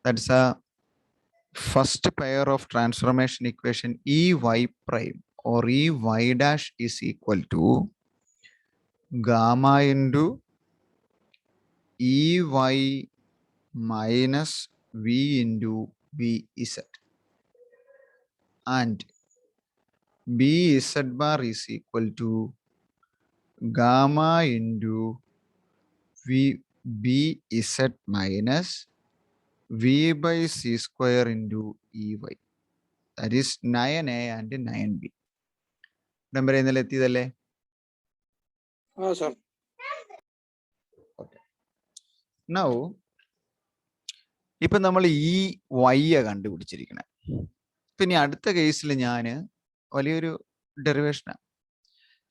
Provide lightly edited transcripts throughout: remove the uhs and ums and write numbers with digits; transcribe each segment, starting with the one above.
That's a first pair of transformation equation Ey prime or Ey dash is equal to gamma into Ey minus V into Bz. And Bz bar is equal to gamma into Bz minus V by C square into Ey. That is 9A and 9B. Number in the sir. Okay. Now, ഇപ്പം നമ്മൾ ഈ Y കണ്ടുപിടിച്ചിരിക്കണേ. പിന്നെ അടുത്ത കേസിൽ ഞാൻ വലിയൊരു ഡെറിവേഷനാണ്.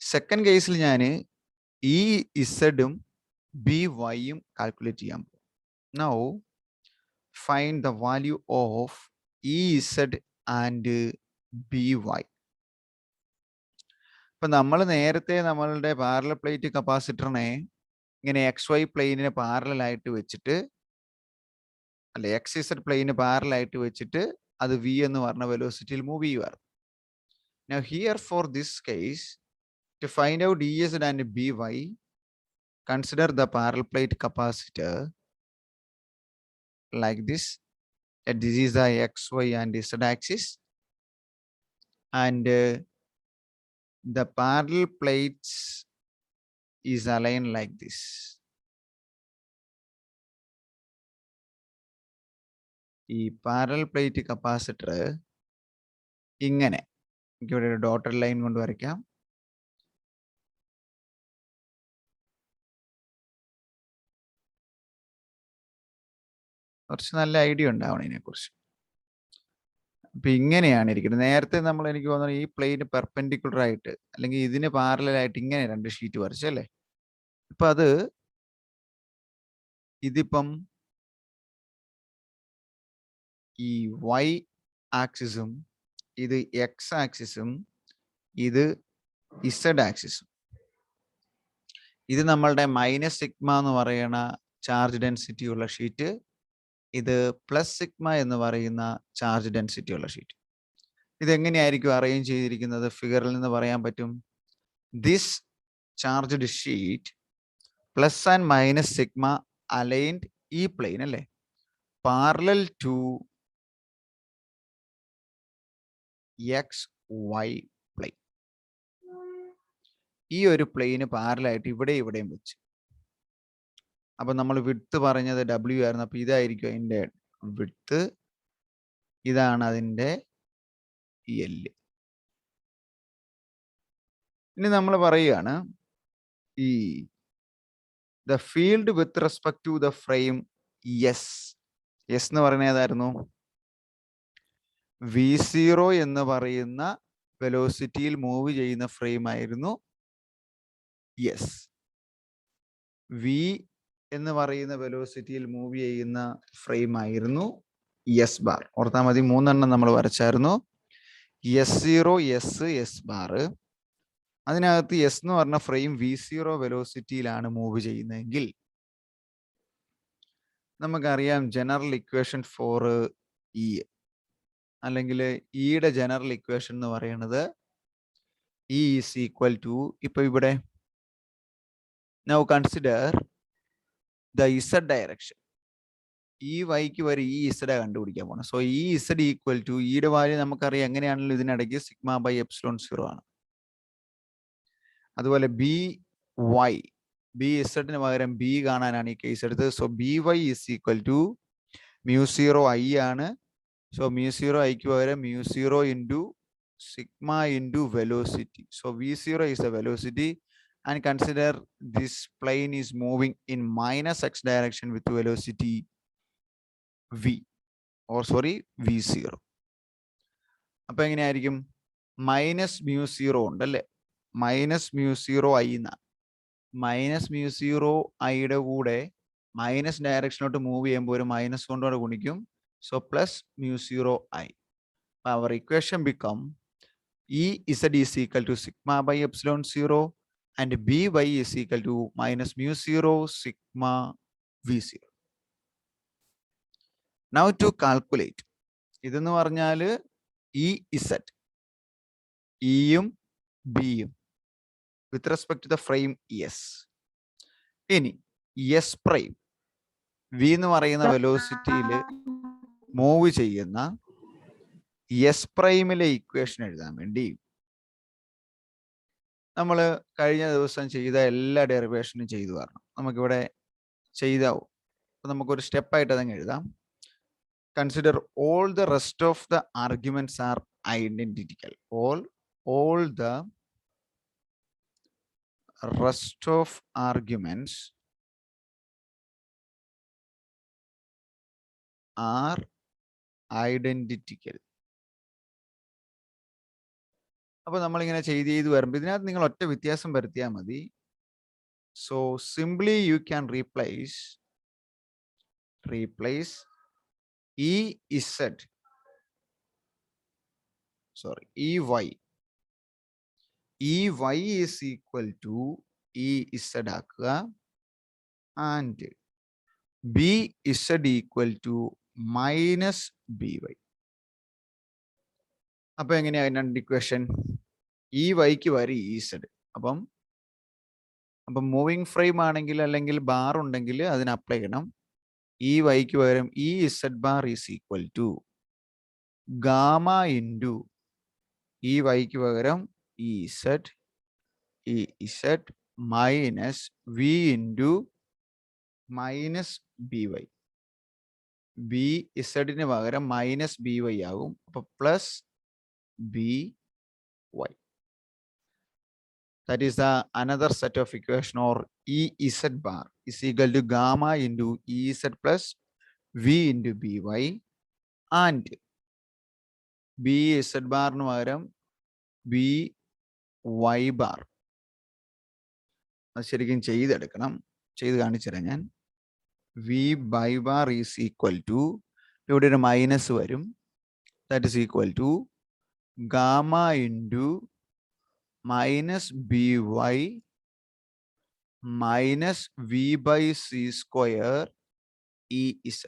Second കേസിൽ ഞാൻ ഈ ഇസഡും ബി വൈയും കാൽക്കുലേറ്റ് ചെയ്യാൻ പോകും. Now find the value of E Z and B Y. ഇപ്പം നമ്മൾ നേരത്തെ നമ്മളുടെ പാരലൽ പ്ലേറ്റ് കപ്പാസിറ്ററിനെ ഇങ്ങനെ എക്സ് വൈ പ്ലെയിനിനെ പാരലായിട്ട് വെച്ചിട്ട്, അല്ലെ എക്സ് ഇസഡ് പ്ലെയിന് പാരലായിട്ട് വെച്ചിട്ട് അത് വി എന്ന് പറഞ്ഞ വെലോസിറ്റിയിൽ മൂവ് ചെയ്യുമായിരുന്നു. Now here for this case, to find out Ez and By, consider the parallel plate capacitor like this. This is the X, Y and Z axis, and the parallel plates is aligned like this. ഈ parallel plate capacitor ഇങ്ങനെ ഇവിടെ ഒരു dotted line കൊണ്ട് വരയ്ക്കാം. കുറച്ച് നല്ല idea ഉണ്ടാവണം ഇതിനെക്കുറിച്ച്. അപ്പൊ ഇങ്ങനെയാണ് ഇരിക്കുന്നത്. നേരത്തെ നമ്മൾ എനിക്ക് തോന്നുന്നു ഈ പ്ലെയിന് പെർപെൻഡിക്കുലർ ആയിട്ട് അല്ലെങ്കിൽ ഇതിന് പാരലായിട്ട് ഇങ്ങനെ രണ്ട് ഷീറ്റ് വരച്ചല്ലേ. ഇപ്പൊ അത് ഇതിപ്പം ഈ വൈ ആക്സിസും ഇത് എക്സ് ആക്സിസും ഇത് ഇസഡ് ആക്സിസും. ഇത് നമ്മളുടെ മൈനസ് സിഗ്മ എന്ന് പറയുന്ന ചാർജ് ഡെൻസിറ്റി ഉള്ള ഷീറ്റ്, ഇത് പ്ലസ് സിഗ്മ എന്ന് പറയുന്ന ചാർജ് ഡെൻസിറ്റി ഉള്ള ഷീറ്റ്. ഇതെങ്ങനെയായിരിക്കും അറേഞ്ച് ചെയ്തിരിക്കുന്നത്? ഫിഗറിൽ നിന്ന് പറയാൻ പറ്റും. This charged sheet plus and minus sigma aligned ഈ പ്ലെയിൻ അല്ലേ, parallel to X Y plane. ഈ ഒരു പ്ലെയിന് പാരലായിട്ട് ഇവിടെയും വെച്ച്. അപ്പൊ നമ്മൾ വിഡ്ത്ത് പറഞ്ഞത് W ആയിരുന്നു. അപ്പൊ ഇതായിരിക്കും അതിൻ്റെ വിഡ്ത്ത്, ഇതാണ് അതിൻ്റെ L. ഇനി നമ്മൾ പറയുകയാണ് ഈ the field with respect to the frame S എന്ന് പറയുന്നത് ഏതായിരുന്നു? V0 എന്ന് പറയുന്ന വെലോസിറ്റിയിൽ മൂവ് ചെയ്യുന്ന ഫ്രെയിം ആയിരുന്നു എസ്. V എന്ന് പറയുന്ന വെലോസിറ്റിയിൽ മൂവ് ചെയ്യുന്ന ഫ്രെയിം ആയിരുന്നു എസ് ബാർ. ഓർത്താൽ മതി, 3 എണ്ണം നമ്മൾ വരച്ചായിരുന്നു. S0, S bar. അതിനകത്ത് എസ് എന്ന് പറഞ്ഞ ഫ്രെയിം V0 വെലോസിറ്റിയിലാണ് മൂവ് ചെയ്യുന്നതെങ്കിൽ നമുക്കറിയാം ജനറൽ ഇക്വേഷൻ ഫോർ ഇ, അല്ലെങ്കിൽ ഇയുടെ ജനറൽ ഇക്വേഷൻ എന്ന് പറയുന്നത് ഇ ഈസ് ഈക്വൽ ടു, ഇപ്പൊ ഇവിടെ now consider the Z direction. ഈ വൈക്ക് വരെ ഈ ഇസഡ് കണ്ടുപിടിക്കാൻ പോകണം. സോ ഈ ഇസഡ് ഈക്വൽ ടു ഇയുടെ വാല്യൂ നമുക്കറിയാം എങ്ങനെയാണല്ലോ, ഇതിനിടയ്ക്ക് സിഗ്മ ബൈ എപ്സിലോൺ 0 ആണ്. അതുപോലെ ബി വൈ, ബി ഇസഡിന് പകരം ബി കാണാനാണ് ഈ കേസ് എടുത്തത്. So B Y is equal to μ0 I ആണ്. സോ μ0 Iക്ക് പകരം μ0 into sigma into velocity. So V0 is the velocity, and consider this plane is moving in minus x direction with velocity V0. അപ്പൊ എങ്ങനെയായിരിക്കും? Minus μ0 ഉണ്ടല്ലേ, minus μ0 I എന്നാ. Minus μ0 Iയുടെ കൂടെ minus ഡയറക്ഷനിലോട്ട് മൂവ് ചെയ്യുമ്പോൾ ഒരു മൈനസ് കൊണ്ടോടെ ഗുണിക്കും. So plus μ0 I. Our equation become Ez is equal to sigma by epsilon 0 and By is equal to minus μ0 sigma V0. Now to calculate. ഇതെന്ന് പറഞ്ഞാൽ ഇ ഇസഡ്, ഇയും ബിയും with respect to the frame S. ഇനി S prime V എന്ന് പറയുന്ന വെലോസിറ്റിയിൽ move ചെയ്യുന്ന S പ്രൈമിലെ ഇക്വേഷൻ എഴുതാൻ വേണ്ടി നമ്മൾ കഴിഞ്ഞ ദിവസം ചെയ്ത എല്ലാ ഡെറിവേഷനും ചെയ്തു വരണം. നമുക്കിവിടെ ചെയ്താവും. അപ്പം നമുക്കൊരു സ്റ്റെപ്പായിട്ട് അതങ്ങ് എഴുതാം. Consider all the rest of the arguments are identical. All the rest of arguments are identical. അപ്പോൾ നമ്മളിങ്ങനെ ചെയ്ത് വരുമ്പോൾ ഇതിനകത്ത് നിങ്ങൾ ഒറ്റ വ്യത്യാസം വരുത്തിയാൽ മതി. So simply you can replace EZ, sorry, EY is equal to EZ ആക്കുക and BZ equal to minus BY. അപ്പൊ എങ്ങനെയാണ് രണ്ട് ഇക്വേഷൻ? ഈ വൈക്ക് വരെ EZ. അപ്പം മൂവിങ് ഫ്രെയിം ആണെങ്കിൽ അല്ലെങ്കിൽ ബാർ ഉണ്ടെങ്കിൽ അതിന് അപ്ലൈ ചെയ്യണം. ഈ വൈക്ക് പകരം EZ bar is equal to gamma into E വൈക്ക് പകരം EZ minus V into minus BY. BZ പകരം മൈനസ് BY ആകും. അപ്പൊ plus BY. That is the another set of equation, or EZ bar is equal to gamma into EZ plus V into BY and BZ bar nu pagaram BY bar. അത് ശരിക്കും ചെയ്തെടുക്കണം. ചെയ്ത് കാണിച്ചു തരാം ഞാൻ. V by bar is equal to, ഇവിടെ ഒരു minus വരും. That is equal to gamma into minus BY minus V by C square EZ.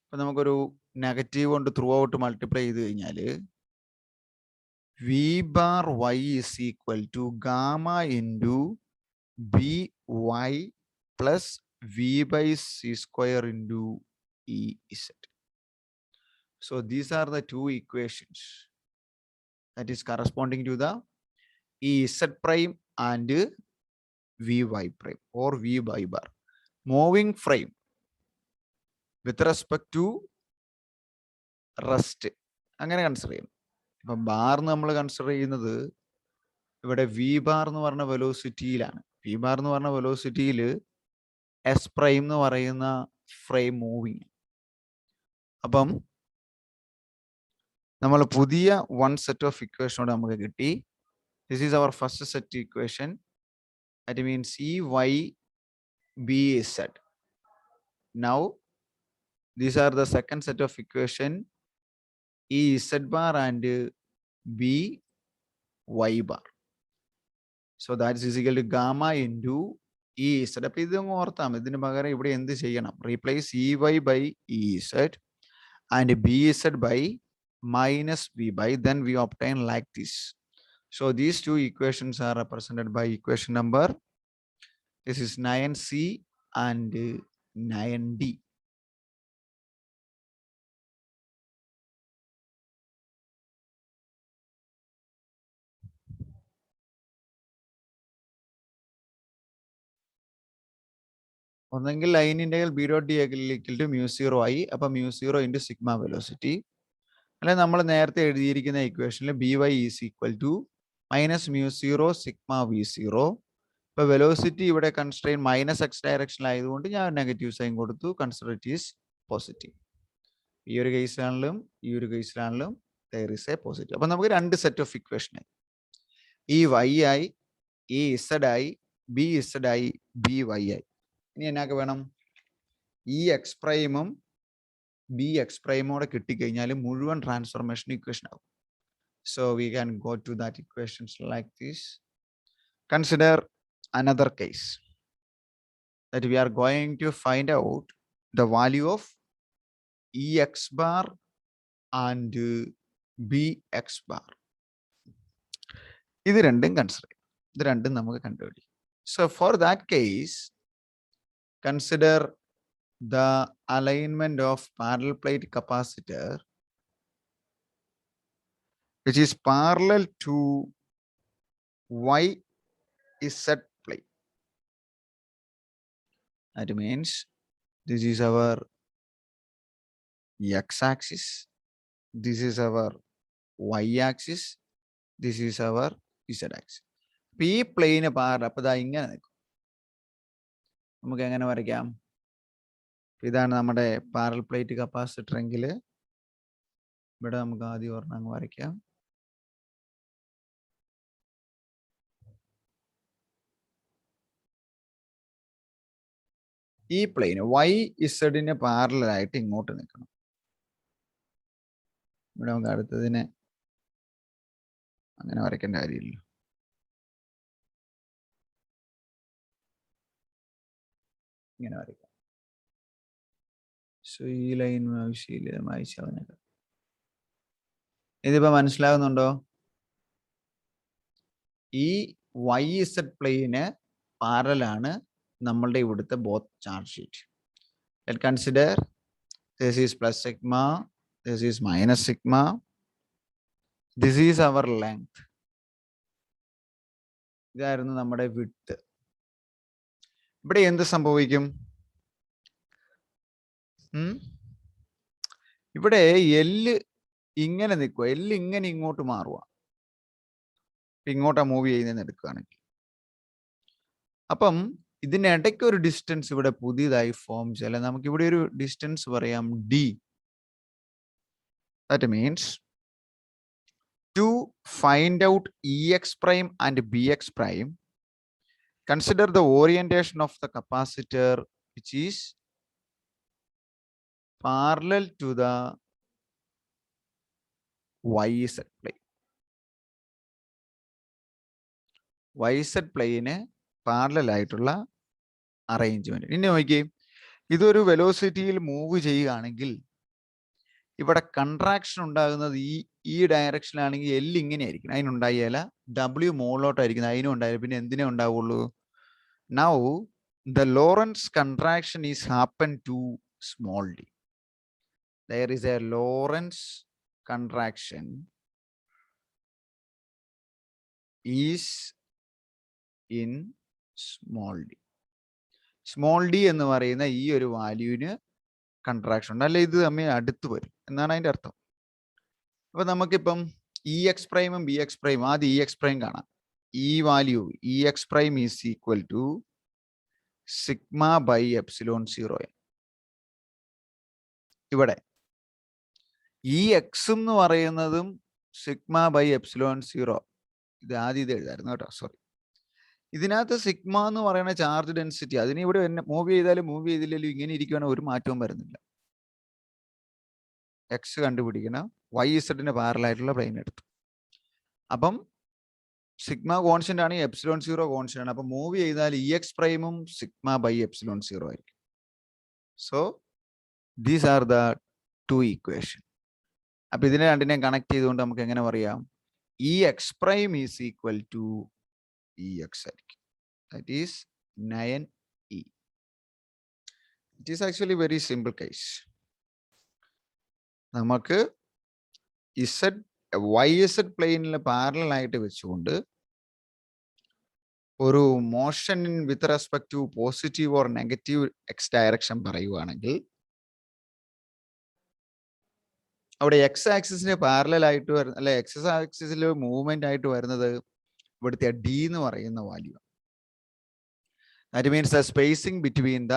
അപ്പൊ നമുക്കൊരു നെഗറ്റീവ് കൊണ്ട് ത്രൂ ഔട്ട് മൾട്ടിപ്ലൈ ചെയ്ത് കഴിഞ്ഞാൽ V bar Y is equal to gamma into BY plus V by C square into EZ. So these are the two equations that is corresponding to the EZ prime and VY prime or V by bar. Moving frame with respect to rest അങ്ങനെ consider ചെയ്യും. ഇപ്പം bar നമ്മൾ consider ചെയ്യുന്നത് ഇവിടെ V bar എന്ന് പറഞ്ഞ വെലോസിറ്റിയിലാണ്. V bar എന്ന് പറഞ്ഞ വെലോസിറ്റിയിൽ എസ് പ്രൈം എന്ന് പറയുന്ന ഫ്രെയിം മൂവിങ്. അപ്പം നമ്മൾ പുതിയ വൺ സെറ്റ് ഓഫ് ഇക്വേഷനോട് നമുക്ക് കിട്ടി. This is our first set equation. That means EY BZ. Now these are the second set of equation, EZ bar and BY bar. So that is equal to gamma into EZ. അപ്പോൾ ഇതൊന്ന് ഓർത്താം. ഇതിന് പകരം ഇവിടെ എന്ത് ചെയ്യണം? Replace EY by EZ and BZ by minus V by, then we obtain like this. So these two equations are represented by equation number, this is 9C and 9D. ഒന്നെങ്കിൽ line integral B dot D equal to mu 0 ആയി. അപ്പൊ mu 0 into sigma velocity. അല്ലെ നമ്മൾ നേരത്തെ എഴുതിയിരിക്കുന്ന ഇക്വേഷനിൽ BY is equal to minus mu 0 sigma V0. ഇപ്പൊ velocity ഇവിടെ കൺസ്ട്രെയിൻ മൈനസ് എക്സ് ഡയറക്ഷനിലായതുകൊണ്ട് ഞാൻ നെഗറ്റീവ് സൈൻ കൊടുത്തു. Consider it is positive. ഈ ഒരു കേസിലാണെങ്കിലും ഈ ഒരു കേസിലാണെങ്കിലും there is a പോസിറ്റീവ്. അപ്പൊ നമുക്ക് രണ്ട് സെറ്റ് ഓഫ് ഇക്വേഷനായി. ഈ Y ആയി, ഈ Z ആയി, BZ ആയി, BY ആയി. ഇനി എന്നൊക്കെ വേണം? ഈ എക്സ് പ്രൈമും ബി എക്സ് പ്രൈമോടെ കിട്ടിക്കഴിഞ്ഞാൽ മുഴുവൻ ട്രാൻസ്ഫോർമേഷൻ ഇക്വേഷൻ ആകും. So we can go to that equations like this. Consider another case that we are going to find out the value of EX bar and BX bar. ഇത് രണ്ടും consider ചെയ്യും. ഇത് രണ്ടും നമുക്ക് കണ്ടുപിടിക്കും. So for that case, consider the alignment of parallel plate capacitor which is parallel to YZ plane. That means this is our x-axis, this is our y-axis, this is our z-axis. ഈ പ്ലെയിന് പാർ അപ്പോൾ ഇതാ ഇങ്ങനെ നിൽക്കും. നമുക്ക് എങ്ങനെ വരയ്ക്കാം? ഇതാണ് നമ്മുടെ പാരലൽ പ്ലേറ്റ് കപ്പാസിറ്റർ എങ്കിൽ ഇവിടെ നമുക്ക് ആദ്യം ഒരെണ്ണം അങ്ങ് വരയ്ക്കാം. ഈ പ്ലെയിന് YZ പാരലായിട്ട് ഇങ്ങോട്ട് നിൽക്കണം. ഇവിടെ നമുക്ക് അടുത്തതിനെ അങ്ങനെ വരയ്ക്കേണ്ട കാര്യമില്ല. ഇങ്ങനെ വരയ്ക്കാം. സോ ഈ ലൈൻ ആവശ്യമില്ല, വായിച്ചവനൊക്കെ. ഇതിപ്പോ മനസ്സിലാകുന്നുണ്ടോ? ഈ YZ പ്ലെയിന് പാരലാണ് നമ്മളുടെ ഇവിടുത്തെ both charge sheet. Let consider this is plus sigma, this is minus sigma, this is our length. ഇതായിരുന്നു നമ്മുടെ വിഡ്ത്ത്. ഇവിടെ എന്ത് സംഭവിക്കും? ഇവിടെ എല്ല് ഇങ്ങനെ നിൽക്കുക, എല്ല് ഇങ്ങനെ ഇങ്ങോട്ട് മാറുക. ഇങ്ങോട്ടാ മൂവ് ചെയ്യുന്നതെന്ന് എടുക്കുകയാണെങ്കിൽ, അപ്പം ഇതിനിടയ്ക്ക് ഒരു ഡിസ്റ്റൻസ് ഇവിടെ പുതിയതായി ഫോം ചെയ്യാം. നമുക്ക് ഇവിടെ ഒരു ഡിസ്റ്റൻസ് പറയാം D. That means to find out EX prime and BX prime, consider the orientation of the capacitor which is parallel to the YZ plane. YZ പ്ലെയിന് പാരലൽ ആയിട്ടുള്ള അറേഞ്ച്മെന്റ്. ഇനി നോക്കിയേ, ഇതൊരു വെലോസിറ്റിയിൽ മൂവ് ചെയ്യുകയാണെങ്കിൽ ഇവിടെ കൺട്രാക്ഷൻ ഉണ്ടാകുന്നത് ഈ ഡയറക്ഷനിലാണെങ്കിൽ L ഇങ്ങനെ ആയിരിക്കും, അതിനുണ്ടായാല W മുകളിലോട്ടായിരിക്കുന്നത്, അതിനും ഉണ്ടായാലും പിന്നെ എന്തിനേ ഉണ്ടാവുള്ളൂ? Now the Lorentz contraction is happen to small d. There is a Lorentz contraction is in small d. Small d എന്ന് പറയുന്ന ഈ ഒരു വാല്യൂവിന് കൺട്രാക്ഷൻ ഉണ്ട്, അല്ലെ ഇത് തമ്മിൽ അടുത്ത് വരും എന്നാണ് അതിൻ്റെ അർത്ഥം. അപ്പൊ നമുക്കിപ്പം EX പ്രൈമും BX പ്രൈമും, ആദ്യം EX പ്രൈം കാണാം. ഈ value EX prime is equal to sigma by epsilon 0. ഇവിടെ ഈ എക്സ് എന്ന് പറയുന്നതും സിഗ്മ ബൈ എപ്സിലോൺ 0. ഇത് ആദ്യം ഇത് എഴുതായിരുന്നു കേട്ടോ, സോറി. ഇതിനകത്ത് സിഗ്മ എന്ന് പറയുന്ന ചാർജ് ഡെൻസിറ്റി, അതിന് ഇവിടെ മൂവ് ചെയ്താലും മൂവ് ചെയ്തില്ലെങ്കിലും ഇങ്ങനെ ഇരിക്കുകയാണെങ്കിൽ ഒരു മാറ്റവും വരുന്നില്ല. എക്സ് കണ്ടുപിടിക്കണം, YZ പാരലായിട്ടുള്ള പ്ലെയിൻ എടുത്തു. അപ്പം സിഗ്മ കോൺസ്റ്റന്റ് ആണ്, എപ്സിലോൺ 0 കോൺസ്റ്റന്റ് ആണ്. അപ്പം മൂവ് ചെയ്താൽ EX പ്രൈമും സിഗ്മ ബൈ എപ്സിലോൺ 0 ആയിരിക്കും. So these are the two equation. അപ്പൊ ഇതിനെ രണ്ടിനെയും കണക്ട് ചെയ്തുകൊണ്ട് നമുക്ക് എങ്ങനെ പറയാം? EX prime is equal to EX ആയിരിക്കും. That is 9E. It is actually very simple case. നമുക്ക് YZ പ്ലെയിനിൽ പാരലൽ ആയിട്ട് വെച്ചുകൊണ്ട് ഒരു motion with respect to positive or negative X direction പറയുവാണെങ്കിൽ അവിടെ എക്സ് ആക്സിസിന് പാരലൽ ആയിട്ട് വരുന്ന, അല്ലെ എക്സ് ആക്സിസിൽ മൂവ്മെന്റ് ആയിട്ട് വരുന്നത് ഇവിടുത്തെ D എന്ന് പറയുന്ന value. That means the spacing between the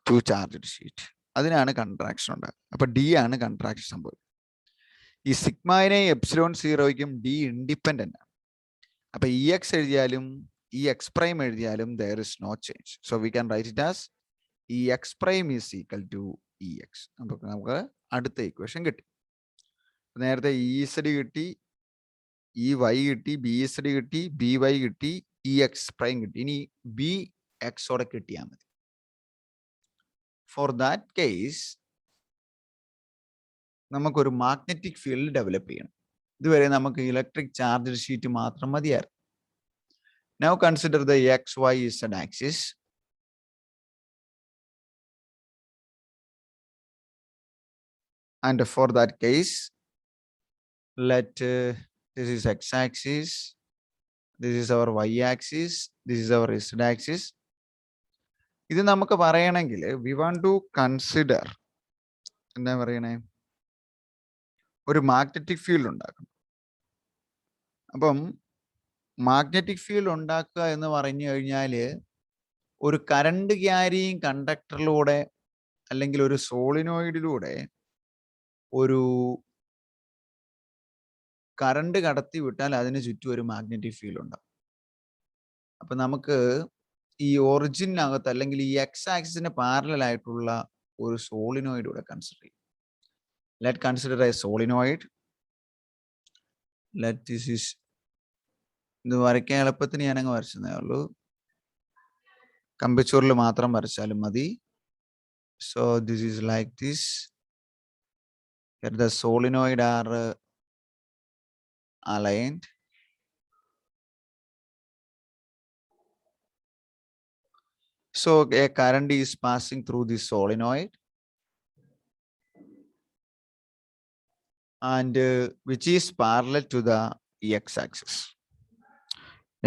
two charged sheet, അതിനാണ് കൺട്രാക്ഷൻ ഉണ്ടാകുക. അപ്പൊ D ആണ് കൺട്രാക്ഷൻ സംഭവിക്കുന്നത്. ഈ സിഗ്മയിനെയും എപ്സിലോൺ 0യ്ക്കും D ഇൻഡിപെൻഡന്റ് ആണ്. അപ്പൊ EX എഴുതിയാലും EX പ്രൈം എഴുതിയാലും there is no change. So we can write it as EX prime is equal to EX. അപ്പൊ നമുക്ക് അടുത്ത ഇക്വേഷൻ കിട്ടി. നേരത്തെ EZ കിട്ടി, EY കിട്ടി, BZ കിട്ടി, BY കിട്ടി, EX പ്രൈം കിട്ടി. ഇനി BX ഓടെ കിട്ടിയാൽ മതി. For that case, നമുക്കൊരു മാഗ്നറ്റിക് ഫീൽഡ് ഡെവലപ്പ് ചെയ്യണം. ഇതുവരെ നമുക്ക് ഇലക്ട്രിക് ചാർജ് ഷീറ്റ് മാത്രം മതിയായിരുന്നു. Now consider the x, y, z axis. And for that case, let this is x axis, this is our y axis, this is our z axis. ഇത് നമുക്ക് പറയണമെങ്കിൽ we want to consider എന്താ പറയണേ, ഒരു magnetic field ഉണ്ടാക്കണം. അപ്പം magnetic field ഉണ്ടാക്കുക എന്ന് പറഞ്ഞു കഴിഞ്ഞാൽ ഒരു കറണ്ട് ക്യാരിയിങ് കണ്ടക്ടറിലൂടെ അല്ലെങ്കിൽ ഒരു സോളിനോയിഡിലൂടെ ഒരു കറണ്ട് കടത്തി വിട്ടാൽ അതിന് ചുറ്റും ഒരു മാഗ്നറ്റിക് ഫീൽഡ് ഉണ്ടാവും. അപ്പൊ നമുക്ക് ഈ ഒറിജിനകത്ത് അല്ലെങ്കിൽ ഈ എക്സ് ആക്സിസിന് പാരലൽ ആയിട്ടുള്ള ഒരു സോളിനോയിഡ് ഇവിടെ കൺസിഡർ ചെയ്യും. Let consider A solenoid. Let this is, ഇത് വരയ്ക്കാൻ എളുപ്പത്തിന് ഞാനങ്ങ് വരച്ചതേ ഉള്ളൂ, കമ്പിച്ചൂറിൽ മാത്രം വരച്ചാലും മതി. So this is like this. The solenoid are aligned. So a current is passing through the solenoid and which is parallel to the x-axis.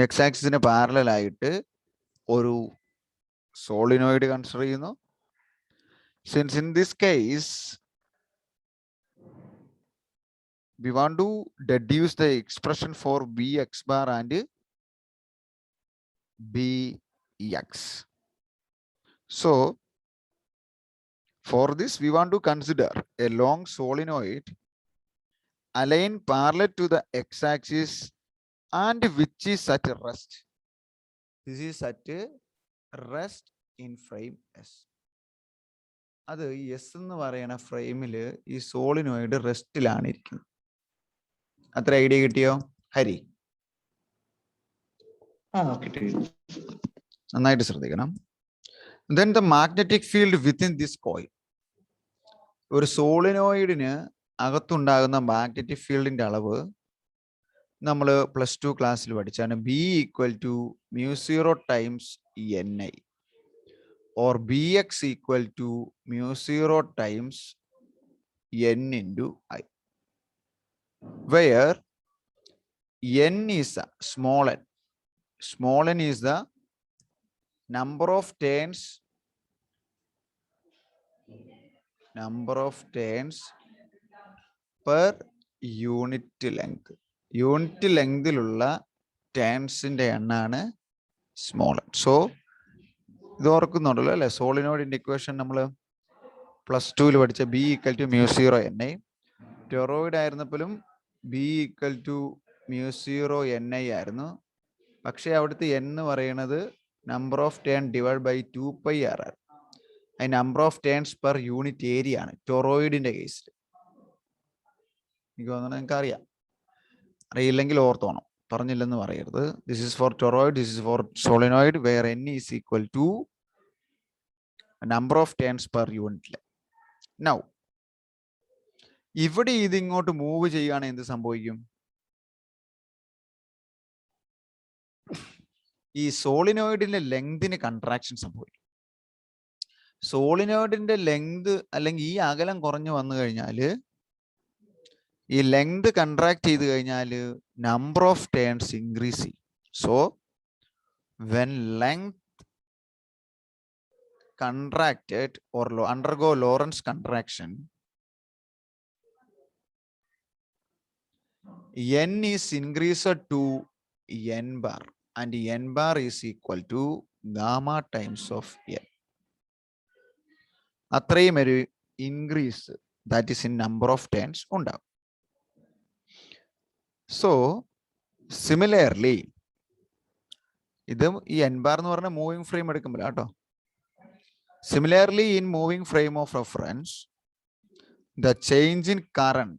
X-axis parallel ആയിട്ട് ഒരു സോളിനോയിഡ് കൺസിഡർ ചെയ്യുന്നു. Since in this case we want to deduce the expression for bx bar and bx. So for this we want to consider a long solenoid aligned parallel to the x-axis and which is at rest. This is at rest in frame S. അത് S എന്ന് പറയുന്ന ഫ്രെയിമിൽ ഈ solenoid റെസ്റ്റിലാണ് ഇരിക്കുന്നത്. അത്ര idea കിട്ടിയോ ഹരി? നന്നായിട്ട് ശ്രദ്ധിക്കണം. Then the magnetic field within this coil. ഒരു സോളിനോയിഡിന് അകത്തുണ്ടാകുന്ന മാഗ്നറ്റിക് ഫീൽഡിന്റെ അളവ് നമ്മൾ +2 ക്ലാസ്സിൽ പഠിച്ചാണ്. B = μ0 times Ni or Bx = μ0 times N into I, where N is small n. Small n is the number of turns per unit length. Unit ലെങ്തിലുള്ള ടേൺസിന്റെ എണ്ണാണ് small n. So ഇത് ഓർക്കുന്നുണ്ടല്ലോ അല്ലെ, സോളിനോയിഡിന്റെ ഇക്വേഷൻ നമ്മൾ +2 പഠിച്ച B = μ0 Ni. ടൊറോയിഡ് ആയിരുന്നപ്പോഴും B = μ0 Ni ആയിരുന്നു. പക്ഷെ അവിടുത്തെ n എന്ന് പറയുന്നത് number of turn divide by 2πr ആണ്. അത് number of turns per unit area ആണ് ടൊറോയിഡിന്റെ കേസിൽ. എനിക്ക് തോന്നുന്നു നിങ്ങൾക്ക് അറിയാം. അറിയില്ലെങ്കിൽ ഓർത്തോണം, പറഞ്ഞില്ലെന്ന് പറയരുത്. This is for toroid, this is for solenoid, where n is equal to number of turns per unit. Now ഇവിടെ ഇത് ഇങ്ങോട്ട് മൂവ് ചെയ്യുകയാണെങ്കിൽ എന്ത് സംഭവിക്കും? ഈ സോളിനോയിഡിന്റെ ലെങ്തിന് കൺട്രാക്ഷൻ സംഭവിക്കും. സോളിനോയിഡിന്റെ ലെങ്ത് അല്ലെങ്കിൽ ഈ അകലം കുറഞ്ഞു വന്നു കഴിഞ്ഞാൽ, ഈ ലെങ്ത് കൺട്രാക്ട് ചെയ്ത് കഴിഞ്ഞാൽ നമ്പർ ഓഫ് ടേൺസ് ഇൻക്രീസ് ചെയ്യും. So when length contracted or undergo Lorentz contraction, n is increased to n bar and n bar is equal to gamma times of n. അത്രയും ഒരു increase, that is in number of turns ഉണ്ടാവും. So similarly ഇത് ഈ n bar എന്ന് പറഞ്ഞ moving frame എടുക്കുമ്പോൾ കേട്ടോ. Similarly, in moving frame of reference, the change in current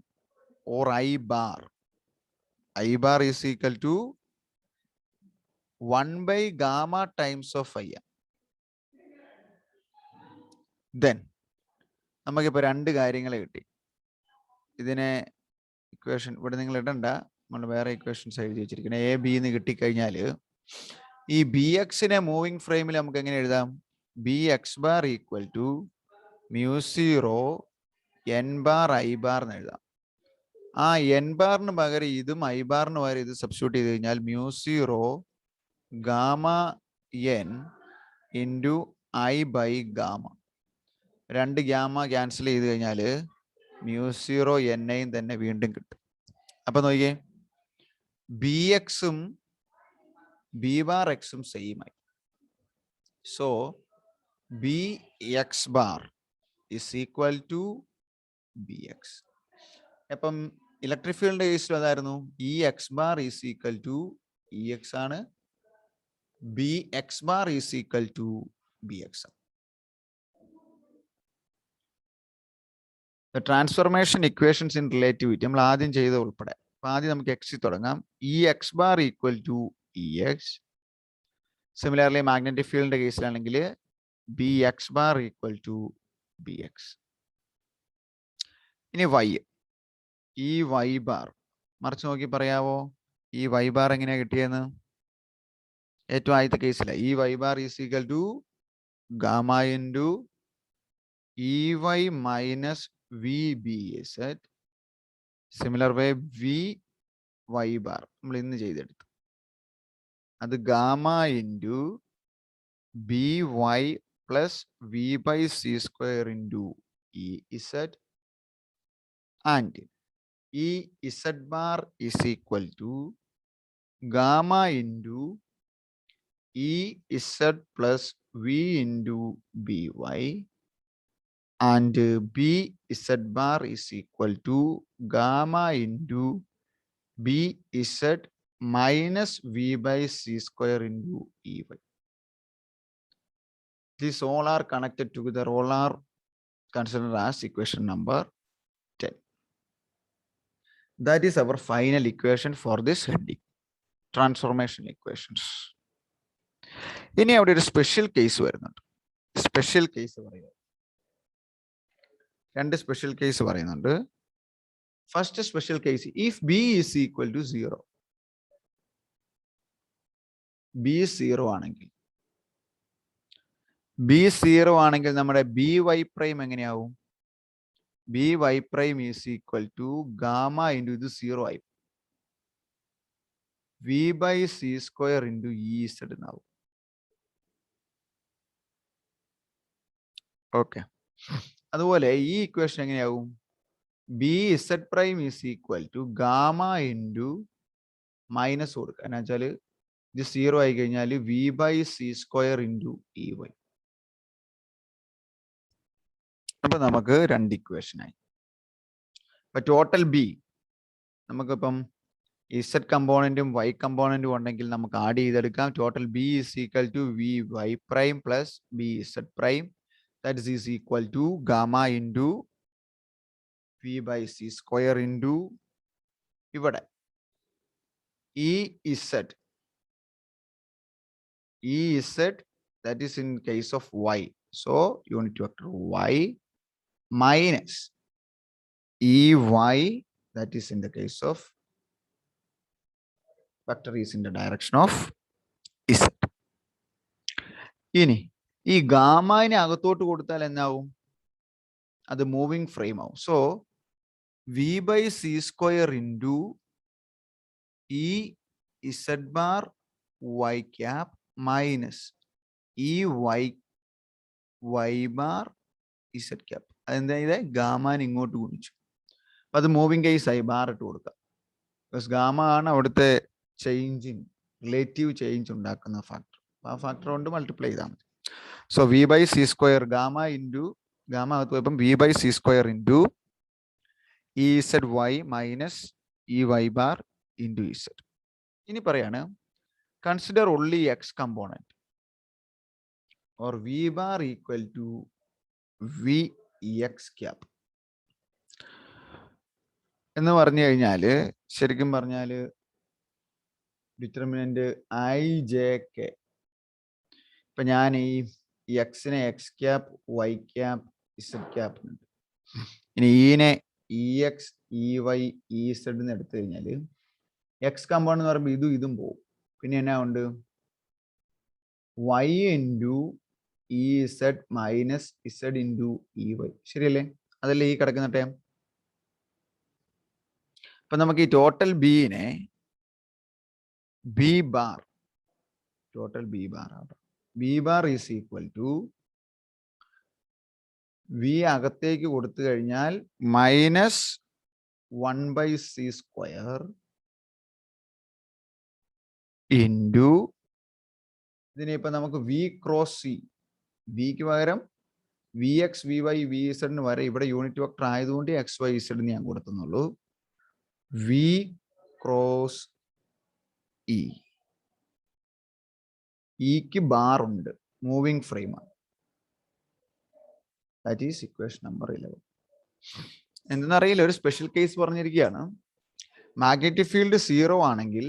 or I bar is equal to 1 by gamma times of I. Then നമുക്കിപ്പോൾ രണ്ട് കാര്യങ്ങൾ കിട്ടി. ഇതിനെ ഇക്വേഷൻ ഇവിടെ നിങ്ങൾ ഇടണ്ട, നമ്മൾ വേറെ ഇക്വേഷൻസ് എഴുതി വെച്ചിരിക്കുന്നത്. എ ബി എന്ന് കിട്ടിക്കഴിഞ്ഞാൽ ഈ ബി എക്സിനെ മൂവിങ് ഫ്രെയിമിൽ നമുക്ക് എങ്ങനെ എഴുതാം? B X bar equal to mu 0 N bar I bar എന്ന് എഴുതാം. ആ എൻ ബാറിന് പകരം ഇതും ഐ ബാറിന് പകരം ഇത് സബ്സ്റ്റിറ്റ്യൂട്ട് ചെയ്ത് കഴിഞ്ഞാൽ mu 0 gamma N into I by gamma. 2 gamma cancel ചെയ്ത് കഴിഞ്ഞാൽ മ്യൂ 0 എൻ ഐയും തന്നെ വീണ്ടും കിട്ടും. അപ്പൊ നോക്കിയേ, ബി എക്സും ബി ബാർ എക്സും സെയിം ആയി. So B X bar is equal to B X. അപ്പം ഇലക്ട്രിക് ഫീൽഡിന്റെ കേസിൽ അതായിരുന്നു E X bar is equal to E X ആണ്, B X bar is equal to B X. Transformation equations in relativity നമ്മൾ ആദ്യം ചെയ്ത ഉൾപ്പെടെ. അപ്പൊ ആദ്യം നമുക്ക് എക്സിൽ തുടങ്ങാം. E X bar equal to E X. Similarly magnetic ഫീൽഡിന്റെ കേസിലാണെങ്കിൽ B X bar equal to B X. ഇനി വൈ, ഈ വൈ ബാർ മറിച്ച് നോക്കി പറയാവോ? ഈ വൈ ബാർ എങ്ങനെയാ കിട്ടിയെന്ന്? ഏറ്റവും ആദ്യത്തെ കേസില E Y bar is equal to gamma into E Y minus V B set. Similar way we Y bar നമ്മൾ ഇന്ന് ചെയ്തെടുത്തു. അത് gamma into B Y plus V by C square into E Z and E Z bar is equal to gamma into E Z plus V into B Y and b z bar is equal to gamma into b z minus v by c square into e y. These all are connected together, all are considered as equation number 10. That is our final equation for this heading, transformation equations. ഇനി അവിടെ ഒരു special case വരുന്നുണ്ട്. Special case പറയുക, രണ്ട് special case പറയുന്നുണ്ട്. First special case, if B is equal to 0, B 0 ആണെങ്കിൽ, B 0 ആണെങ്കിൽ നമ്മുടെ ബി വൈ പ്രൈം എങ്ങനെയാവും? B Y prime is equal to gamma into ഇത് 0 ആയി V by C square into E Z എന്നാവും. ഓക്കെ, അതുപോലെ ഈ ഇക്വേഷൻ എങ്ങനെയാവും? B Z prime is equal to gamma into minus കൊടുക്കുക, എന്ന് വെച്ചാൽ ഇത് 0 ആയി കഴിഞ്ഞാൽ V by C square into E Y. അപ്പൊ നമുക്ക് രണ്ട് ഇക്വേഷൻ ആയി. അപ്പൊ ടോട്ടൽ ബി നമുക്കിപ്പം ഇസഡ് കമ്പോണന്റും വൈ കമ്പോണന്റും ഉണ്ടെങ്കിൽ നമുക്ക് ആഡ് ചെയ്തെടുക്കാം. Total B is equal to V Y prime plus B Z prime. That is equal to gamma into v by c square into ഇവിടെ e z that is in case of y, so unit vector y minus ey that is in the case of vector is in the direction of z. ഇനി ഈ ഗാമനെ അകത്തോട്ട് കൊടുത്താൽ എന്നാവും? അത് moving frame ആവും. So V by C square into E Z bar Y cap minus E Y bar Z cap. അതെന്താ ചെയ്തേ? ഗാമാൻ ഇങ്ങോട്ട് ഗുണിച്ചു. അപ്പൊ അത് മൂവിങ് കേസ് ആയി, ബാർ ഇട്ട് കൊടുക്കാം. ബിക്കോസ് ഗാമ ആണ് അവിടുത്തെ ചേഞ്ചിങ്, റിലേറ്റീവ് ചേഞ്ച് ഉണ്ടാക്കുന്ന ഫാക്ടർ. ആ ഫാക്ടർ കൊണ്ട് മൾട്ടിപ്ലൈ ചെയ്താൽ മതി. So v by c square gamma into gamma അകത്ത് v by c square into e z y minus e y bar into z. ഇനി പറയാണ് consider only x component or v bar equal to v x cap എന്ന് പറഞ്ഞു കഴിഞ്ഞാൽ ശരിക്കും പറഞ്ഞാൽ determinant I J K. ഇപ്പൊ ഞാൻ ഈ എക്സിനെ X cap Y cap Z cap ഉണ്ട്. ഇനി ഈനെ E X E Y E Z എന്ന് എടുത്തു കഴിഞ്ഞാൽ എക്സ് കമ്പൗണ്ട് എന്ന് പറയുമ്പോൾ ഇതും പോകും. പിന്നെ എന്നാ ഉണ്ട്? y ഇൻറ്റു E Z minus Z into E Y. ശരിയല്ലേ? അതല്ലേ ഈ കിടക്കുന്ന ടൈം. അപ്പൊ നമുക്ക് ഈ ടോട്ടൽ ബിനെ B bar, total B bar ആണ്. B bar is equal to V അകത്തേക്ക് കൊടുത്തു കഴിഞ്ഞാൽ മൈനസ് 1/c² ഇൻറ്റു ഇതിനെ ഇപ്പൊ നമുക്ക് വി ക്രോസ് സി, വിക്ക് പകരം V X V Y V ഇസഡിന് വരെ ഇവിടെ യൂണിറ്റ് വെക്ടർ ആയതുകൊണ്ട് എക്സ് വൈ ഇസഡിന് ഞാൻ കൊടുത്തുന്നുള്ളൂ. വി ക്രോസ് ഇ, ഇക്ക് ബാർ ഉണ്ട്, മൂവിങ് ഫ്രെയിമാണ്. That is equation number 11. എന്തെന്നറിയില്ല, ഒരു സ്പെഷ്യൽ കേസ് പറഞ്ഞിരിക്കുകയാണ്. മാഗ്നറ്റിക് ഫീൽഡ് 0 ആണെങ്കിൽ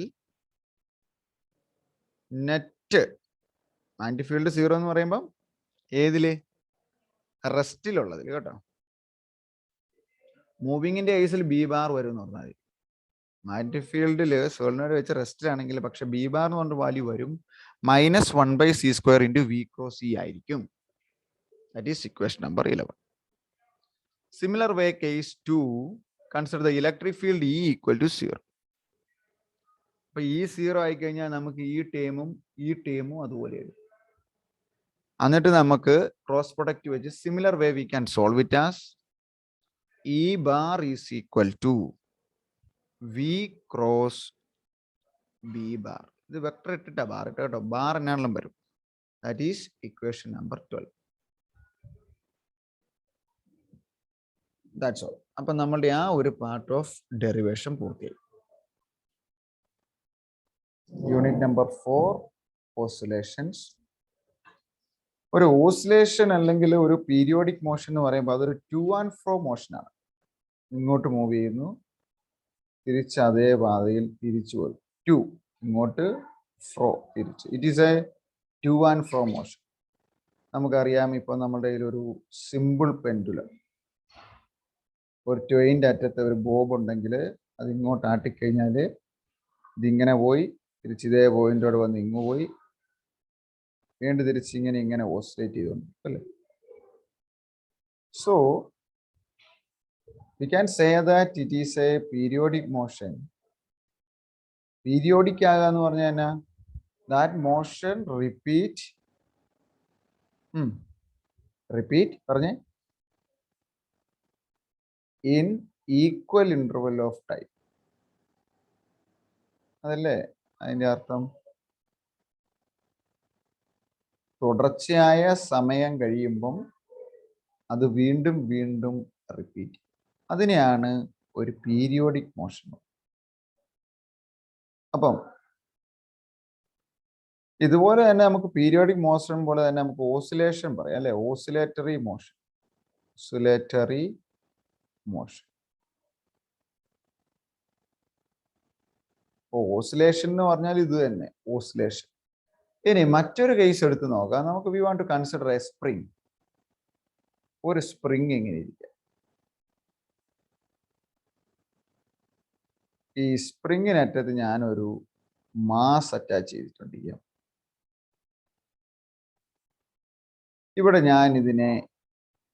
നെറ്റ് മാഗ്നറ്റിക് ഫീൽഡ് 0 എന്ന് പറയുമ്പോൾ ഏതില്? റെസ്റ്റിലുള്ളതിൽ കേട്ടോ. മൂവിങ്ങിന്റെ കേസിൽ ബി ബാർ വരും എന്ന് പറഞ്ഞാൽ മാഗ്നറ്റിക് ഫീൽഡിൽ സോളിനോയിഡ് വെച്ച് റെസ്റ്റിലാണെങ്കിൽ പക്ഷെ ബി ബാർ എന്ന് പറഞ്ഞ വാല്യൂ വരും minus 1/c² into V cross E ആയിരിക്കും. That is equation number 11. Similar way case 2, consider the electric field E equal to 0. അപ്പൊ ഈ 0 ആയിക്കഴിഞ്ഞാൽ നമുക്ക് ഈ ടേമും അതുപോലെ എഴുതും. എന്നിട്ട് നമുക്ക് ക്രോസ് പ്രൊഡക്റ്റ് വെച്ച് similar way we can solve it as E bar is equal to V cross B bar. ഇത് വെക്ടർ ഇട്ടിട്ടാ ബാർ ഇട്ട കേട്ടോ, ബാർ എന്നാണെങ്കിലും വരും. That is equation number 12. That's all. അപ്പൊ നമ്മളുടെ ആ ഒരു പാർട്ട് ഓഫ് ഡെറിവേഷൻ പൂർത്തിയായി. Unit number 4 oscillations. ഒരു ഓസിലേഷൻ അല്ലെങ്കിൽ ഒരു പീരിയോഡിക് മോഷൻ എന്ന് പറയുമ്പോൾ അതൊരു ടു ആൻഡ് ഫ്രോ മോഷനാണ്. ഇങ്ങോട്ട് മൂവ് ചെയ്യുന്നു, തിരിച്ച് അതേ പാതയിൽ തിരിച്ചു പോയി, ടു ഇങ്ങോട്ട് ഫ്രോ തിരിച്ച്. It is A to and fro motion. നമുക്കറിയാം, ഇപ്പൊ നമ്മുടെ കയ്യിൽ ഒരു സിമ്പിൾ പെൻഡുലം, ഒരു ട്വയിൻ്റെ അറ്റത്ത് ഒരു ബോബ് ഉണ്ടെങ്കിൽ അത് ഇങ്ങോട്ട് ആട്ടിക്കഴിഞ്ഞാൽ ഇതിങ്ങനെ പോയി തിരിച്ച് ഇതേ പോയിന്റോട് വന്ന് ഇങ്ങ് പോയി വീണ്ടും തിരിച്ച് ഇങ്ങനെ ഓസിലേറ്റ് ചെയ്തുകൊണ്ട് അല്ലേ. So we can say that it is a periodic motion. Periodic ആകാന്ന് പറഞ്ഞാൽ എന്നാ? That motion repeat പറഞ്ഞേ in equal interval of time. അതല്ലേ അതിന്റെ അർത്ഥം? തുടർച്ചയായ സമയം കഴിയുമ്പം അത് വീണ്ടും വീണ്ടും റിപ്പീറ്റ്. അതിനെയാണ് ഒരു പീരിയോഡിക് മോഷൻ. അപ്പം ഇതുപോലെ തന്നെ നമുക്ക് പീരിയോഡിക് മോഷൻ പോലെ തന്നെ നമുക്ക് ഓസിലേഷൻ പറയാം അല്ലെ. Oscillatory motion. ഓസിലേഷൻ എന്ന് പറഞ്ഞാൽ ഇത് തന്നെ, ഓസിലേഷൻ. ഇനി മറ്റൊരു കേസ് എടുത്ത് നോക്കാം. നമുക്ക് we want to consider a spring. ഒരു സ്പ്രിംഗ് ഇങ്ങനെ ഇരിക്കുക. ഈ സ്പ്രിങ്ങിനറ്റത്ത് ഞാനൊരു മാസ് അറ്റാച്ച് ചെയ്തിട്ടുണ്ട്. ഇവിടെ ഞാൻ ഇതിനെ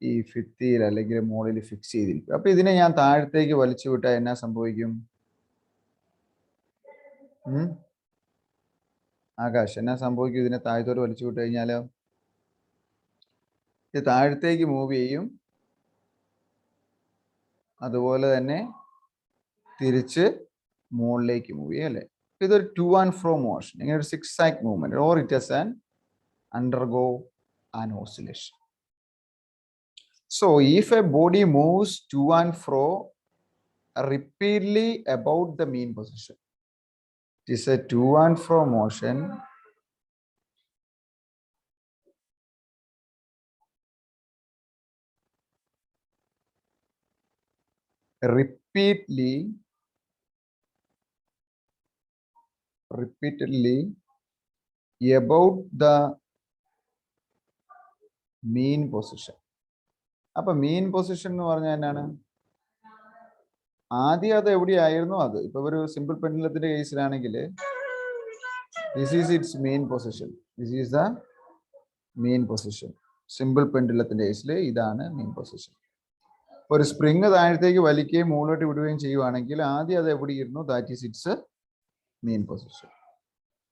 ഈ ഭിത്തിയിൽ അല്ലെങ്കിൽ മുകളിൽ ഫിക്സ് ചെയ്തിരിക്കും. അപ്പൊ ഇതിനെ ഞാൻ താഴത്തേക്ക് വലിച്ചു വിട്ടാൽ എന്നാ സംഭവിക്കും? ആകാശ്, എന്നാ സംഭവിക്കും? ഇതിനെ താഴത്തോട്ട് വലിച്ചു വിട്ട് കഴിഞ്ഞാലോ ഇത് താഴത്തേക്ക് മൂവ് ചെയ്യും, അതുപോലെ തന്നെ തിരിച്ച് മുകളിലേക്ക് മൂവ് ചെയ്യും അല്ലേ. ഇതൊരു ടു ആൻഡ് ഫ്രോ മോഷൻ, ഇങ്ങനെ ഒരു zigzag movement, or it has an undergo an oscillation. So if a body moves to and fro repeatedly about the mean position, it is a to and fro motion repeatedly about the mean position. അപ്പൊ മീൻ position എന്ന് പറഞ്ഞാൽ എന്നാണ്? ആദ്യം അത് എവിടെയായിരുന്നു അത്. ഇപ്പൊ ഒരു സിമ്പിൾ പെൻഡുലത്തിന്റെ കേസിലാണെങ്കിൽ this is its mean position. This is the mean position. Simple പെൻഡുലത്തിന്റെ കേസിൽ ഇതാണ് മെയിൻ പൊസിഷൻ. ഒരു സ്പ്രിങ് താഴത്തേക്ക് വലിക്കുകയും മുകളിലോട്ട് വിടുകയും ചെയ്യുവാണെങ്കിൽ ആദ്യം അത് എവിടെയിരുന്നു, that is its mean position.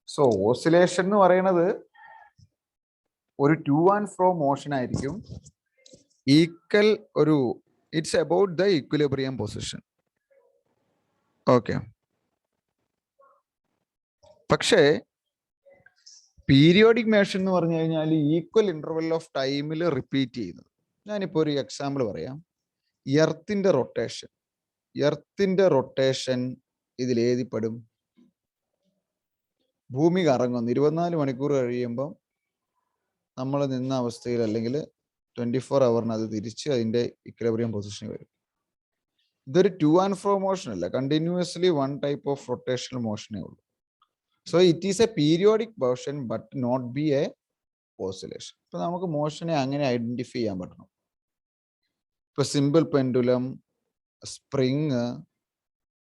So oscillation എന്ന് പറയുന്നത് ഒരു ടു ആൻഡ് ഫ്രോ മോഷൻ ആയിരിക്കും. ഈക്വൽ ഒരു it's about the equilibrium position. Okay. പക്ഷേ പീരിയോഡിക് മോഷൻ എന്ന് പറഞ്ഞു കഴിഞ്ഞാൽ ഈക്വൽ ഇന്റർവെൽ ഓഫ് ടൈമിൽ റിപ്പീറ്റ് ചെയ്യുന്നത്. ഞാനിപ്പോൾ ഒരു എക്സാമ്പിൾ പറയാം. എർത്തിന്റെ റൊട്ടേഷൻ ഇതിലേതിപ്പെടും? ഭൂമി കറങ്ങുന്നു 24 മണിക്കൂർ കഴിയുമ്പം നമ്മൾ നിന്ന അവസ്ഥയിൽ അല്ലെങ്കിൽ 24 ഹവറിന് അത് തിരിച്ച് അതിന്റെ ഇക്വിലിബ്രിയം പൊസിഷനിൽ വരും. ഇതൊരു ടു ആൻഡ് ഫ്രോ മോഷൻ അല്ല, continuously one type of rotational മോഷനേ ഉള്ളൂ. So it is a periodic motion but not be a oscillation. ഇപ്പൊ നമുക്ക് മോഷനെ അങ്ങനെ ഐഡന്റിഫൈ ചെയ്യാൻ പറ്റണം. ഇപ്പൊ സിമ്പിൾ പെൻഡുലം, സ്പ്രിങ്,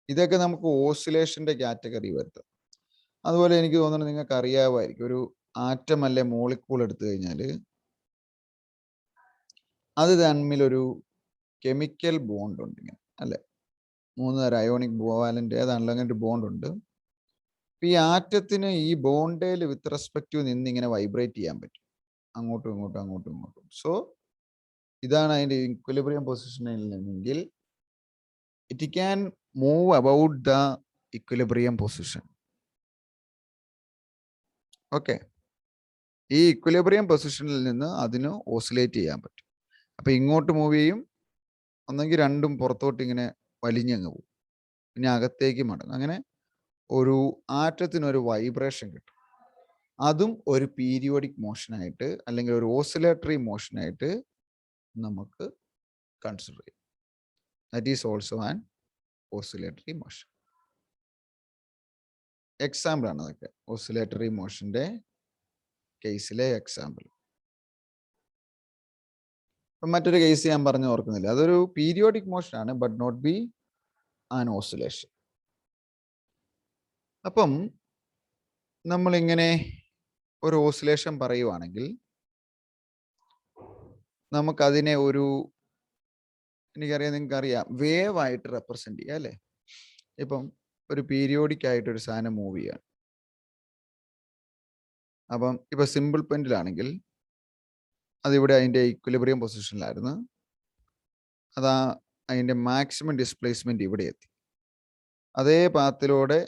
ഇതൊക്കെ നമുക്ക് ഓസിലേഷന്റെ കാറ്റഗറി വരുത്താം. അതുപോലെ എനിക്ക് തോന്നുന്നത് നിങ്ങൾക്ക് അറിയാമായിരിക്കും, ഒരു ആറ്റം അല്ലെ മോളിക്കൂൾ എടുത്തു കഴിഞ്ഞാൽ അത് തമ്മിലൊരു കെമിക്കൽ ബോണ്ട് ഉണ്ട് ഇങ്ങനെ അല്ലെ, 3 തരം അയോണിക് വാലന്റ് ഏതാണല്ലോ അങ്ങനെ ഒരു ബോണ്ട് ഉണ്ട്. ഈ ആറ്റത്തിന് ഈ ബോണ്ടേൽ വിത്ത് റെസ്പെക്ട് നിന്ന് ഇങ്ങനെ വൈബ്രേറ്റ് ചെയ്യാൻ പറ്റും, അങ്ങോട്ടും ഇങ്ങോട്ടും അങ്ങോട്ടും ഇങ്ങോട്ടും. സോ ഇതാണ് അതിന്റെ ഇക്വിലിബ്രിയം പൊസിഷനിൽ നിന്നെങ്കിൽ it can move about the equilibrium position. Okay. ഈ ഇക്വിലിബ്രിയം പൊസിഷനിൽ നിന്ന് അതിന് ഓസിലേറ്റ് ചെയ്യാൻ പറ്റും. അപ്പൊ ഇങ്ങോട്ട് മൂവ് ചെയ്യും, ഒന്നെങ്കിൽ രണ്ടും പുറത്തോട്ട് ഇങ്ങനെ വലിഞ്ഞങ്ങ് പോകും, പിന്നെ അകത്തേക്ക് മടങ്ങും. അങ്ങനെ ഒരു ആറ്റത്തിനൊരു വൈബ്രേഷൻ കിട്ടും. അതും ഒരു പീരിയോഡിക് മോഷനായിട്ട് അല്ലെങ്കിൽ ഒരു ഓസിലേറ്ററി മോഷനായിട്ട് നമുക്ക് കൺസിഡർ ചെയ്യാം. That is also an oscillatory motion. Example ആണ് അതൊക്കെ, ഓസിലേറ്ററി മോഷന്റെ കേസിലെ എക്സാമ്പിൾ. ഇപ്പം മറ്റൊരു കേസ് ഞാൻ പറഞ്ഞു ഓർക്കുന്നില്ല, അതൊരു പീരിയോഡിക് മോഷൻ ആണ് but not be an oscillation. അപ്പം നമ്മളിങ്ങനെ ഒരു ഓസിലേഷൻ പറയുവാണെങ്കിൽ നമുക്കതിനെ ഒരു, എനിക്കറിയാം നിങ്ങൾക്കറിയാം, വേവ് ആയിട്ട് റെപ്രസെന്റ് ചെയ്യാം അല്ലേ. ഇപ്പം ഒരു പീരിയോഡിക് ആയിട്ട് ഒരു സാധനം മൂവ് ചെയ്യാണ്. അപ്പം ഇപ്പൊ സിമ്പിൾ പെൻഡിലാണെങ്കിൽ അതിവിടെ അതിൻ്റെ ഇക്വിലിബ്രിയം പൊസിഷനിലായിരുന്നു. അതാ അതിൻ്റെ മാക്സിമം ഡിസ്പ്ലേസ്മെന്റ് ഇവിടെ എത്തി. അതേ പാത്തിലൂടെ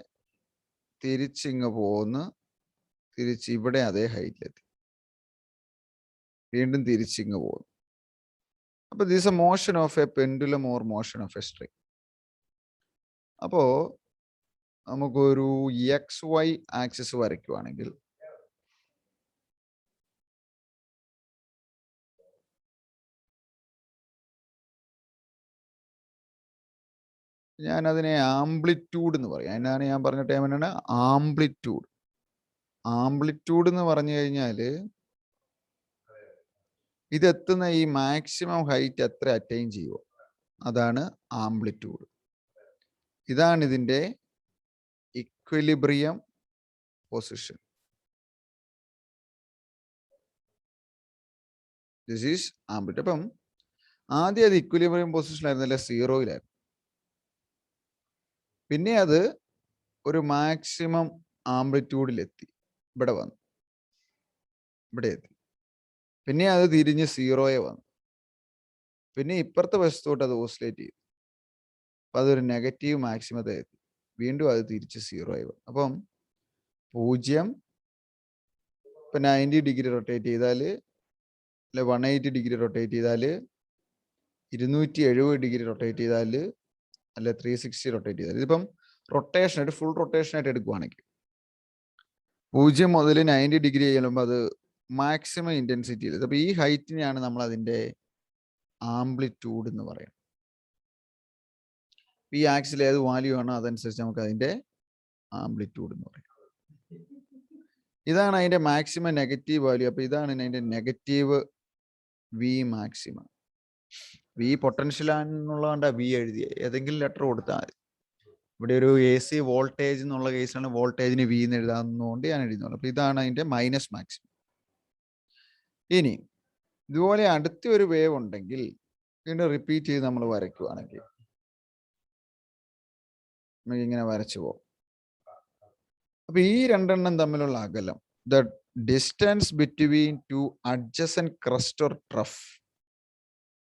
തിരിച്ചിങ്ങ് പോകുന്നു, തിരിച്ച് ഇവിടെ അതേ ഹൈറ്റിലെത്തി, വീണ്ടും തിരിച്ചിങ്ങ് പോകുന്നു. അപ്പൊ this A motion of A pendulum or motion of A string. അപ്പോ നമുക്കൊരു XY ആക്സിസ് വരയ്ക്കുവാണെങ്കിൽ ഞാൻ അതിനെ ആംപ്ലിറ്റ്യൂഡ് എന്ന് പറയും. അതിനാണ് ഞാൻ പറഞ്ഞ ടൈം എന്നാണ് ആംപ്ലിറ്റ്യൂഡ്. ആംപ്ലിറ്റ്യൂഡ് എന്ന് പറഞ്ഞു കഴിഞ്ഞാൽ ഇതെത്തുന്ന ഈ മാക്സിമം ഹൈറ്റ് എത്ര അറ്റൈൻ ചെയ്യുമോ അതാണ് ആംപ്ലിറ്റ്യൂഡ്. ഇതാണ് ഇതിൻ്റെ equilibrium position. This is amplitude. അപ്പം ആദ്യം അത് ഇക്വിലിബ്രിയം പൊസിഷനിലായിരുന്നല്ലേ, 0-യിലായിരുന്നു. പിന്നെ അത് ഒരു മാക്സിമം ആംപ്ലിറ്റ്യൂഡിലെത്തി, ഇവിടെ വന്നു, ഇവിടെ എത്തി. പിന്നെ അത് തിരിഞ്ഞ് 0-യെ വന്നു. പിന്നെ ഇപ്പുറത്തെ വശത്തോട്ട് അത് ഓസിലേറ്റ് ചെയ്തു. അപ്പം അതൊരു നെഗറ്റീവ് മാക്സിമത്തെ എത്തി, വീണ്ടും അത് തിരിച്ച് 0-യി വന്നു. അപ്പം 0 ഇപ്പം 90 ഡിഗ്രി റൊട്ടേറ്റ് ചെയ്താൽ, അല്ലെ 180 ഡിഗ്രി റൊട്ടേറ്റ് ചെയ്താൽ, 270 ഡിഗ്രി റൊട്ടേറ്റ് ചെയ്താൽ, അല്ലെ 360 റൊട്ടേറ്റ് ചെയ്താൽ, ഇതിപ്പം റൊട്ടേഷനായിട്ട് ഫുൾ റൊട്ടേഷനായിട്ട് എടുക്കുവാണെങ്കിൽ 0 മുതൽ 90 ഡിഗ്രി ചെയ്യുമ്പോൾ അത് മാക്സിമം ഇൻറ്റൻസിറ്റിയിൽ. അപ്പോൾ ഈ ഹൈറ്റിനെയാണ് നമ്മൾ അതിൻ്റെ ആംപ്ലിറ്റ്യൂഡ് എന്ന് പറയുന്നത്. ഈ ആക്സിൽ ഏത് വാല്യൂ ആണോ അതനുസരിച്ച് നമുക്ക് അതിൻ്റെ ആംപ്ലിറ്റ്യൂഡ് എന്ന് പറയും. ഇതാണ് അതിൻ്റെ മാക്സിമം നെഗറ്റീവ് വാല്യൂ. അപ്പോൾ ഇതാണ് അതിൻ്റെ negative V maximum. V potential ആണെന്നുള്ളതുകൊണ്ട് വി എഴുതിയ ഏതെങ്കിലും ലെറ്റർ കൊടുത്താൽ മതി. ഇവിടെ ഒരു എ സി വോൾട്ടേജ് എന്നുള്ള കേസാണ്, വോൾട്ടേജിന് വി എന്ന് എഴുതാവുന്നതുകൊണ്ട് ഞാൻ എഴുതുന്നുള്ളൂ. അപ്പൊ ഇതാണ് അതിന്റെ മൈനസ് മാക്സിമം. ഇനി ഇതുപോലെ അടുത്ത ഒരു വേവ് ഉണ്ടെങ്കിൽ വീണ്ടും റിപ്പീറ്റ് ചെയ്ത് നമ്മൾ വരയ്ക്കുവാണെങ്കിൽ നമുക്ക് ഇങ്ങനെ വരച്ചു പോകും. അപ്പൊ ഈ രണ്ടെണ്ണം തമ്മിലുള്ള അകലം, the distance between two adjacent crest or trough,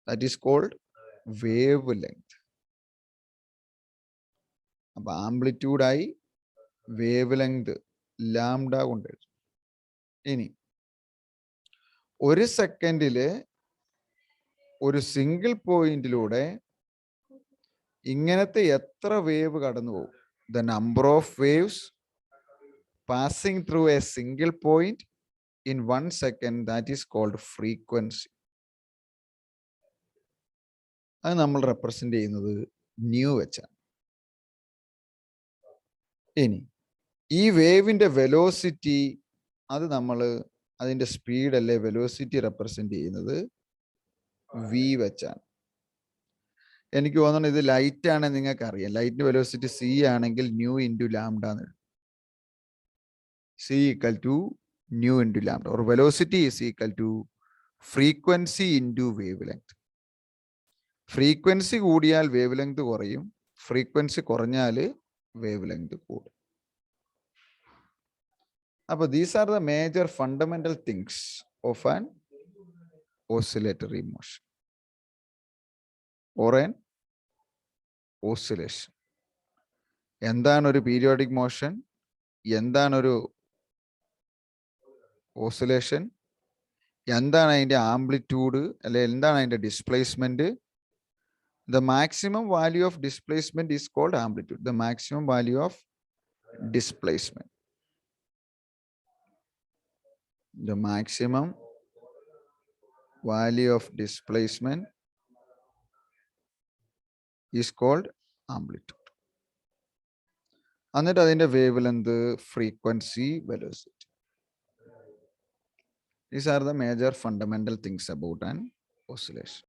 that is called wave length. അപ്പൊ ആംപ്ലിറ്റ്യൂഡായി വേവ് ലെങ്ത് ലാംഡ കൊണ്ട് എഴുതും. ഇനി ഒരു സെക്കൻഡില് ഒരു സിംഗിൾ പോയിന്റിലൂടെ ഇങ്ങനത്തെ എത്ര വേവ് കടന്നു പോകും, the number of waves passing through a single point in 1 second, that is called frequency. അത് നമ്മൾ റെപ്രസെന്റ് ചെയ്യുന്നത് ന്യൂ വെച്ചാണ്. ഇനി ഈ വേവിന്റെ വെലോസിറ്റി, അത് നമ്മൾ അതിന്റെ സ്പീഡ് അല്ലെ വെലോസിറ്റി റെപ്രസെന്റ് ചെയ്യുന്നത് വി വെച്ചാണ്. എനിക്ക് തോന്നുന്നു ഇത് ലൈറ്റ് ആണ്, നിങ്ങൾക്ക് അറിയാം. ലൈറ്റിന്റെ വെലോസിറ്റി സി ആണെങ്കിൽ ന്യൂ ഇൻറ്റു ലാംഡ എന്ന്. C equal to nu into lambda, or velocity is equal to frequency into wave length. Frequency കൂടിയാൽ വേവ് ലെങ്ത് കുറയും, ഫ്രീക്വൻസി കുറഞ്ഞാൽ വേവ് ലെങ്ത് കൂടും. അപ്പൊ these are the major fundamental things of an oscillatory motion or an oscillation. എന്താണ് ഒരു periodic motion, എന്താണ് ഒരു oscillation, എന്താണ് അതിന്റെ ആംപ്ലിറ്റ്യൂഡ് അല്ലെ എന്താണ് അതിന്റെ displacement. The maximum value of displacement is called amplitude. The maximum value of displacement. The maximum value of displacement is called amplitude. എന്നിട്ട് അതിന്റെ wave length, frequency, velocity. These are the major fundamental things about an oscillation.